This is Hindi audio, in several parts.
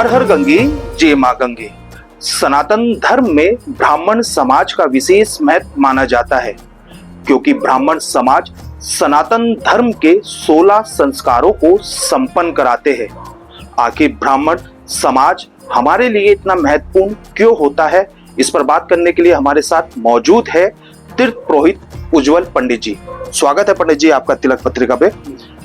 हर हर गंगे जय मां गंगे। सनातन धर्म में ब्राह्मण समाज का विशेष महत्व माना जाता है, क्योंकि ब्राह्मण समाज सनातन धर्म के 16 संस्कारों को संपन्न कराते हैं। आखिर ब्राह्मण समाज हमारे लिए इतना महत्वपूर्ण क्यों होता है, इस पर बात करने के लिए हमारे साथ मौजूद है तीर्थ पुरोहित उज्जवल पंडित जी। स्वागत है पंडित जी आपका तिलक पत्रिका पे।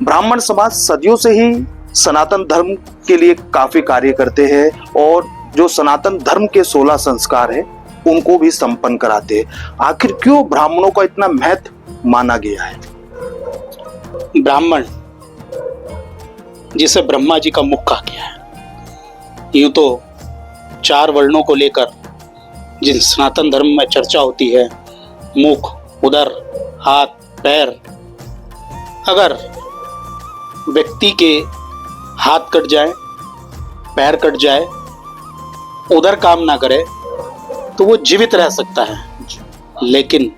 ब्राह्मण समाज सदियों से ही सनातन धर्म के लिए काफी कार्य करते हैं और जो सनातन धर्म के 16 संस्कार हैं उनको भी संपन्न कराते हैं। आखिर क्यों ब्राह्मणों का इतना महत्व माना गया है? ब्राह्मण जिसे ब्रह्मा जी का मुख कहा गया है, यूं तो 4 वर्णों को लेकर जिन सनातन धर्म में चर्चा होती है, मुख, उदर, हाथ, पैर, अगर व्यक्ति के हाथ कट जाए, पैर कट जाए, उदर काम ना करे तो वो जीवित रह सकता है, लेकिन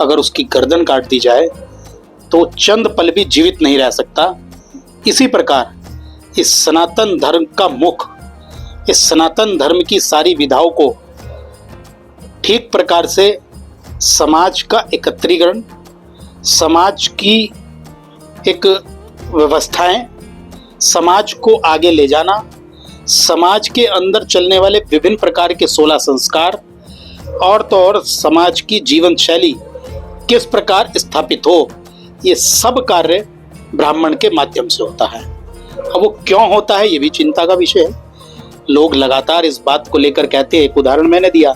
अगर उसकी गर्दन काट दी जाए तो चंद पल भी जीवित नहीं रह सकता। इसी प्रकार इस सनातन धर्म का मुख, इस सनातन धर्म की सारी विधाओं को ठीक प्रकार से समाज का एकत्रीकरण, समाज की एक व्यवस्थाएं, समाज को आगे ले जाना, समाज के अंदर चलने वाले विभिन्न प्रकार के 16 संस्कार और तो और समाज की जीवन शैली किस प्रकार स्थापित हो, ये सब कार्य ब्राह्मण के माध्यम से होता है। अब वो क्यों होता है, ये भी चिंता का विषय है। लोग लगातार इस बात को लेकर कहते हैं, एक उदाहरण मैंने दिया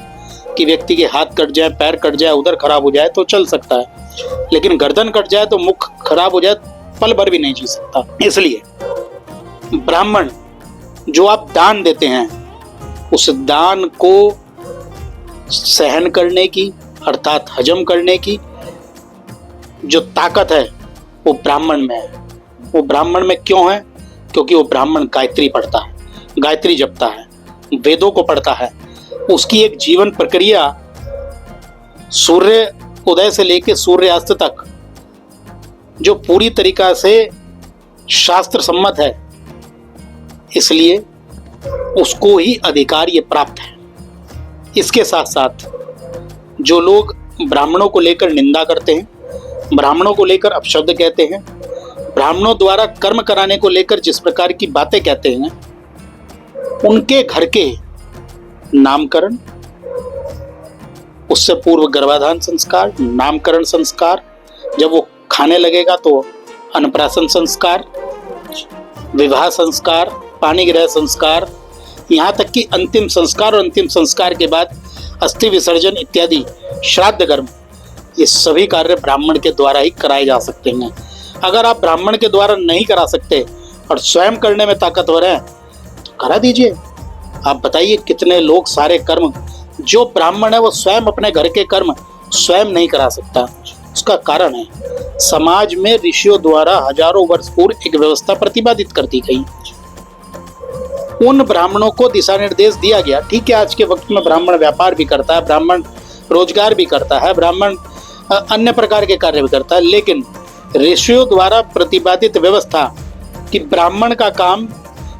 कि व्यक्ति के हाथ कट जाए, पैर कट जाए, उधर खराब हो जाए तो चल सकता है, लेकिन गर्दन कट जाए तो मुख खराब हो जाए पल भर भी नहीं जी सकता। इसलिए ब्राह्मण जो आप दान देते हैं, उस दान को सहन करने की अर्थात हजम करने की जो ताकत है वो ब्राह्मण में है। वो ब्राह्मण में क्यों है? क्योंकि वो ब्राह्मण गायत्री पढ़ता है, गायत्री जपता है, वेदों को पढ़ता है। उसकी एक जीवन प्रक्रिया सूर्य उदय से लेकर सूर्यास्त तक जो पूरी तरीका से शास्त्र सम्मत है, इसलिए उसको ही अधिकार ये प्राप्त है। इसके साथ साथ जो लोग ब्राह्मणों को लेकर निंदा करते हैं, ब्राह्मणों को लेकर अपशब्द कहते हैं, ब्राह्मणों द्वारा कर्म कराने को लेकर जिस प्रकार की बातें कहते हैं, उनके घर के नामकरण, उससे पूर्व गर्भाधान संस्कार, नामकरण संस्कार, जब वो खाने लगेगा तो अन्नप्राशन संस्कार, विवाह संस्कार, पानी ग्रह संस्कार, यहाँ तक कि अंतिम संस्कार और अंतिम संस्कार के बाद अस्थि विसर्जन इत्यादि श्राद्ध कर्म, ये सभी कार्य ब्राह्मण के द्वारा ही कराए जा सकते हैं। अगर आप ब्राह्मण के द्वारा नहीं करा सकते और स्वयं करने में ताकतवर हैं तो करा दीजिए। आप बताइए कितने लोग सारे कर्म जो ब्राह्मण है वो स्वयं अपने घर के कर्म स्वयं नहीं करा सकता। उसका कारण है समाज में ऋषियों द्वारा हजारों वर्ष पूर्व एक व्यवस्था प्रतिपादित कर दी गई। उन ब्राह्मणों को दिशा निर्देश दिया गया। ठीक है, आज के वक्त में ब्राह्मण व्यापार भी करता है, ब्राह्मण रोजगार भी करता है, ब्राह्मण अन्य प्रकार के कार्य भी करता है, लेकिन ऋषियों द्वारा प्रतिपादित व्यवस्था कि ब्राह्मण का काम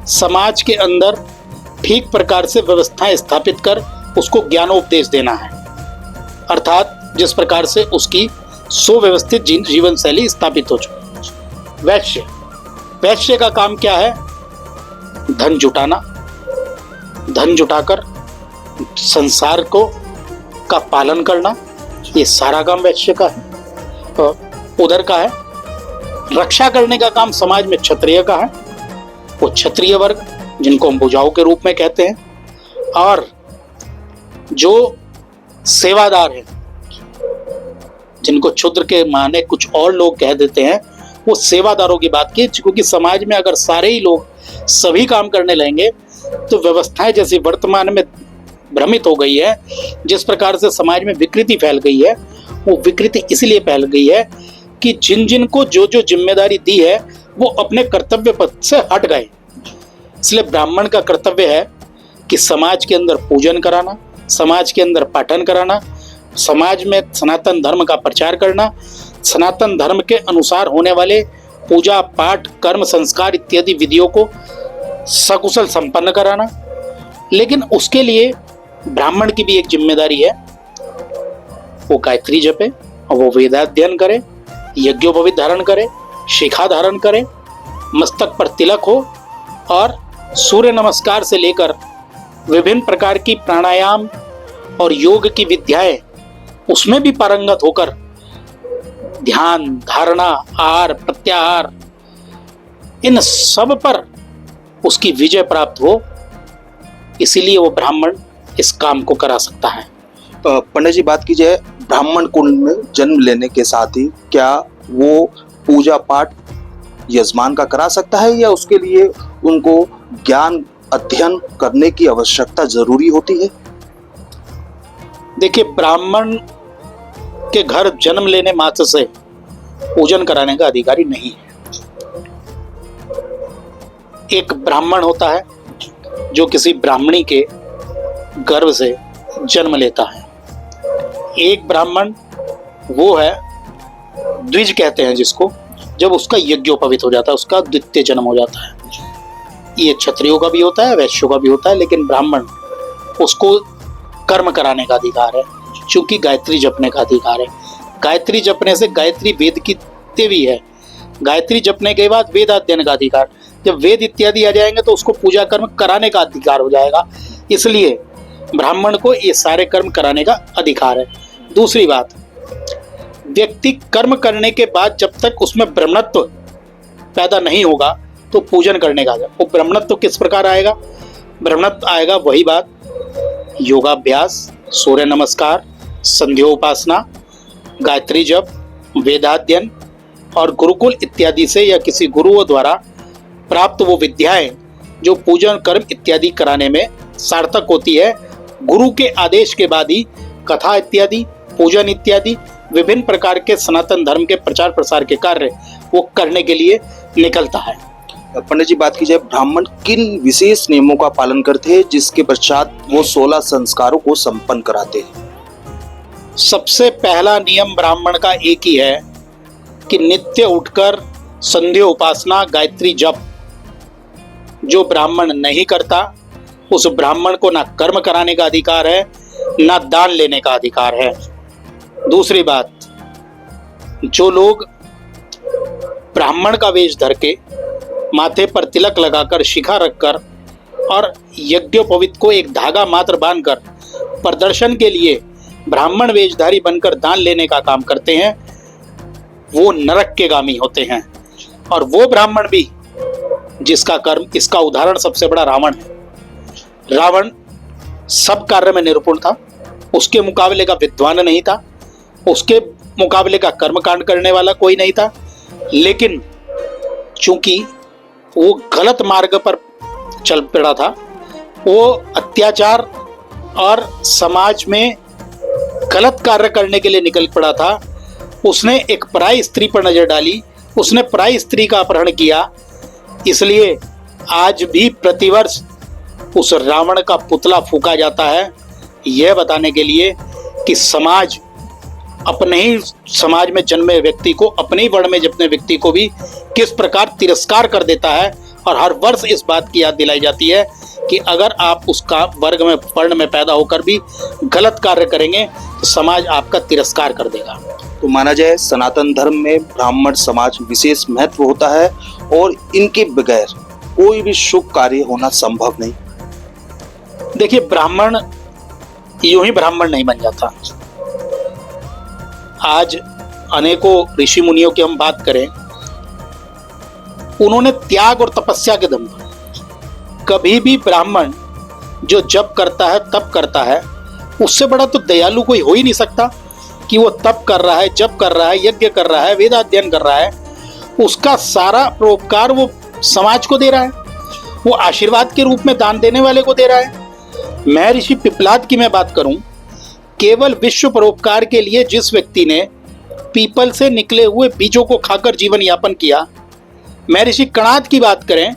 समाज के अंदर ठीक प्रकार से व्यवस्थाएं स्थापित कर उसको ज्ञानोपदेश देना है, अर्थात जिस प्रकार से उसकी सुव्यवस्थित जीवन शैली स्थापित हो चुकी। वैश्य का काम क्या है? धन जुटाना, धन जुटाकर संसार को का पालन करना, ये सारा काम वैश्य का है। उधर का है रक्षा करने का काम समाज में क्षत्रिय का है। वो क्षत्रिय वर्ग जिनको हम भुजाओं के रूप में कहते हैं, और जो सेवादार हैं जिनको क्षुद्र के माने कुछ और लोग कह देते हैं, वो सेवादारों की बात की, क्योंकि समाज में अगर सारे ही लोग सभी काम करने लगेंगे तो व्यवस्थाएं जैसी वर्तमान में भ्रमित हो गई है, जिस प्रकार से समाज में विकृति फैल गई है, वो विकृति इसलिए फैल गई है कि जिन जिन को जो जो जिम्मेदारी दी है वो अपने कर्तव्य पथ से हट गए। इसलिए ब्राह्मण का कर्तव्य है कि समाज के अंदर पूजन कराना, समाज के अंदर पाठन कराना, समाज में सनातन धर्म का प्रचार करना, सनातन धर्म के अनुसार होने वाले पूजा पाठ कर्म संस्कार इत्यादि विधियों को सकुशल संपन्न कराना। लेकिन उसके लिए ब्राह्मण की भी एक जिम्मेदारी है, वो गायत्री जपे, वो वेदाध्ययन करे, यज्ञोपवीत धारण करे, शिखा धारण करे, मस्तक पर तिलक हो और सूर्य नमस्कार से लेकर विभिन्न प्रकार की प्राणायाम और योग की विद्याएं उसमें भी पारंगत होकर ध्यान, धारणा, आहार, प्रत्याहार, इन सब पर उसकी विजय प्राप्त हो, इसीलिए वो ब्राह्मण इस काम को करा सकता है। पंडित जी, बात की जाए ब्राह्मण कुल में जन्म लेने के साथ ही क्या वो पूजा पाठ यजमान का करा सकता है, या उसके लिए उनको ज्ञान अध्ययन करने की आवश्यकता जरूरी होती है? देखिए, ब्राह्मण के घर जन्म लेने मात्र से पूजन कराने का अधिकारी नहीं है। एक ब्राह्मण होता है जो किसी ब्राह्मणी के गर्भ से जन्म लेता है। एक ब्राह्मण वो है, द्विज कहते हैं जिसको, जब उसका यज्ञोपवीत हो जाता है, उसका द्वितीय जन्म हो जाता है। ये क्षत्रियों का भी होता है, वैश्यों का भी होता है, लेकिन ब्राह्मण, उसको कर्म कराने का अधिकार है, क्योंकि गायत्री जपने का अधिकार है। गायत्री जपने से गायत्री वेद की देवी है। गायत्री जपने के बाद वेद अध्ययन का अधिकार, जब वेद इत्यादि आ जाएंगे तो उसको पूजा कर्म कराने का अधिकार हो जाएगा। इसलिए ब्राह्मण को ये सारे कर्म कराने का अधिकार है। दूसरी बात, व्यक्ति कर्म करने के बाद जब तक उसमें ब्रह्मत्व पैदा नहीं होगा तो पूजन करने का, वो ब्रह्मत्व किस प्रकार आएगा? ब्रह्मत्व आएगा वही बात, योगाभ्यास, सूर्य नमस्कार, संध्योपासना, गायत्री जप, वेदाध्ययन और गुरुकुल इत्यादि से या किसी गुरुओं द्वारा प्राप्त वो विद्याएं जो पूजन कर्म इत्यादि कराने में सार्थक होती है। गुरु के आदेश के बाद ही कथा इत्यादि, पूजन इत्यादि विभिन्न प्रकार के सनातन धर्म के प्रचार प्रसार के कार्य वो करने के लिए निकलता है। पंडित जी, बात की जाए ब्राह्मण किन विशेष नियमों का पालन करते हैं जिसके पश्चात वो 16 संस्कारों को संपन्न कराते हैं? सबसे पहला नियम ब्राह्मण का एक ही है कि नित्य उठकर संध्या उपासना, गायत्री जप जो ब्राह्मण नहीं करता उस ब्राह्मण को ना कर्म कराने का अधिकार है, ना दान लेने का अधिकार है। दूसरी बात, जो लोग ब्राह्मण का वेश धर के माथे पर तिलक लगाकर, शिखा रखकर और यज्ञोपवीत को एक धागा मात्र बांधकर प्रदर्शन के लिए ब्राह्मण वेशधारी बनकर दान लेने का काम करते हैं, वो नरक के गामी होते हैं। और वो ब्राह्मण भी जिसका कर्म, इसका उदाहरण सबसे बड़ा रावण है। रावण सब कार्य में निपुण था, उसके मुकाबले का विद्वान नहीं था, उसके मुकाबले का कर्मकांड करने वाला कोई नहीं था, लेकिन चूंकि वो गलत मार्ग पर चल पड़ा था, वो अत्याचार और समाज में गलत कार्य करने के लिए निकल पड़ा था। उसने एक पराई स्त्री पर नजर डाली, उसने पराई स्त्री का अपहरण किया। इसलिए आज भी प्रतिवर्ष उस रावण का पुतला फूंका जाता है, यह बताने के लिए कि समाज अपने ही समाज में जन्मे व्यक्ति को, अपने ही वर्ण में जन्मे व्यक्ति को भी किस प्रकार तिरस्कार कर देता है। और हर वर्ष इस बात की याद दिलाई जाती है कि अगर आप उसका वर्ग में, वर्ण में पैदा होकर भी गलत कार्य करेंगे तो समाज आपका तिरस्कार कर देगा। तो माना जाए सनातन धर्म में ब्राह्मण समाज विशेष महत्व होता है और इनके बगैर कोई भी शुभ कार्य होना संभव नहीं। देखिए, ब्राह्मण यूं ही ब्राह्मण नहीं बन जाता। आज अनेकों ऋषि मुनियों की हम बात करें, उन्होंने त्याग और तपस्या के दम पर कभी भी ब्राह्मण जो जप करता है, तप करता है, उससे बड़ा तो दयालु कोई हो ही नहीं सकता कि वो तप कर रहा है, जप कर रहा है, यज्ञ कर रहा है, वेदाध्ययन कर रहा है, उसका सारा परोपकार वो समाज को दे रहा है, वो आशीर्वाद के रूप में दान देने वाले को दे रहा है। महर्षि पिप्पलाद की मैं बात करूं, केवल विश्व परोपकार के लिए जिस व्यक्ति ने पीपल से निकले हुए बीजों को खाकर जीवन यापन किया, महर्षि कणाद की बात करें,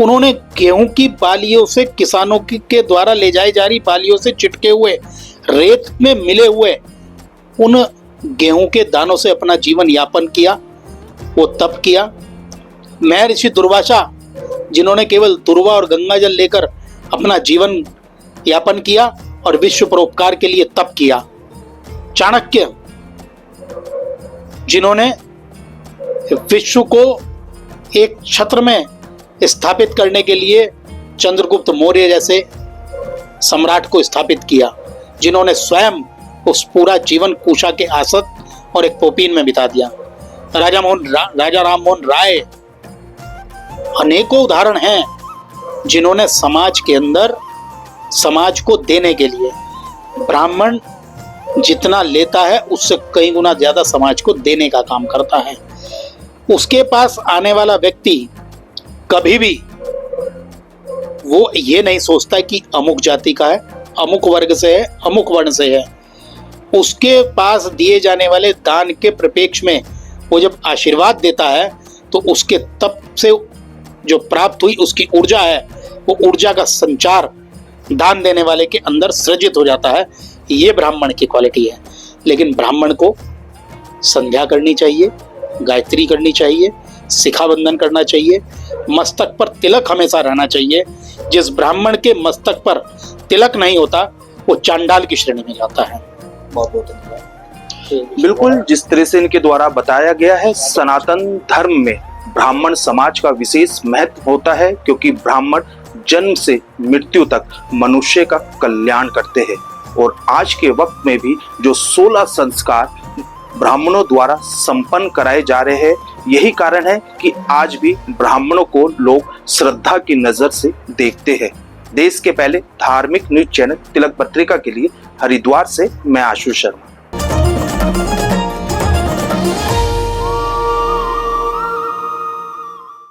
उन्होंने गेहूं की बालियों से, किसानों के द्वारा ले जाई जा रही बालियों से चिटके हुए रेत में मिले हुए उन गेहूं के दानों से अपना जीवन यापन किया, वो तप किया। महर्षि दुर्वासा जिन्होंने केवल तुरवा और गंगा जल लेकर अपना जीवन यापन किया और विश्व परोपकार के लिए तप किया। चाणक्य, जिन्होंने विश्व को एक छत्र में स्थापित करने के लिए चंद्रगुप्त मौर्य जैसे सम्राट को स्थापित किया, जिन्होंने स्वयं उस पूरा जीवन कुशा के आसत और एक पोपीन में बिता दिया। राजा राम मोहन राय, अनेकों उदाहरण हैं जिन्होंने समाज के अंदर समाज को देने के लिए, ब्राह्मण जितना लेता है उससे कई गुना ज्यादा समाज को देने का काम करता है। उसके पास आने वाला व्यक्ति कभी भी वो ये नहीं सोचता कि अमुक जाति का है, अमुक वर्ग से है, अमुक वर्ण से है। उसके पास दिए जाने वाले दान के प्रपेक्ष में वो जब आशीर्वाद देता है तो उसके तप से जो प्राप्त हुई उसकी ऊर्जा है, वो ऊर्जा का संचार दान देने वाले के अंदर सृजित हो जाता है। ये ब्राह्मण की क्वालिटी है। लेकिन ब्राह्मण को संध्या करनी चाहिए, गायत्री करनी चाहिए, शिखा बंधन करना चाहिए, मस्तक पर तिलक हमेशा रहना चाहिए। जिस ब्राह्मण के मस्तक पर तिलक नहीं होता वो चांडाल की श्रेणी में जाता है। बहुत बहुत धन्यवाद। बिल्कुल, जिस तरह से इनके द्वारा बताया गया है, सनातन धर्म में ब्राह्मण समाज का विशेष महत्व होता है, क्योंकि ब्राह्मण जन्म से मृत्यु तक मनुष्य का कल्याण करते हैं। और आज के वक्त में भी जो 16 संस्कार ब्राह्मणों द्वारा संपन्न कराए जा रहे हैं, यही कारण है कि आज भी ब्राह्मणों को लोग श्रद्धा की नजर से देखते हैं। देश के पहले धार्मिक न्यूज चैनल तिलक पत्रिका के लिए हरिद्वार से मैं आशु शर्मा।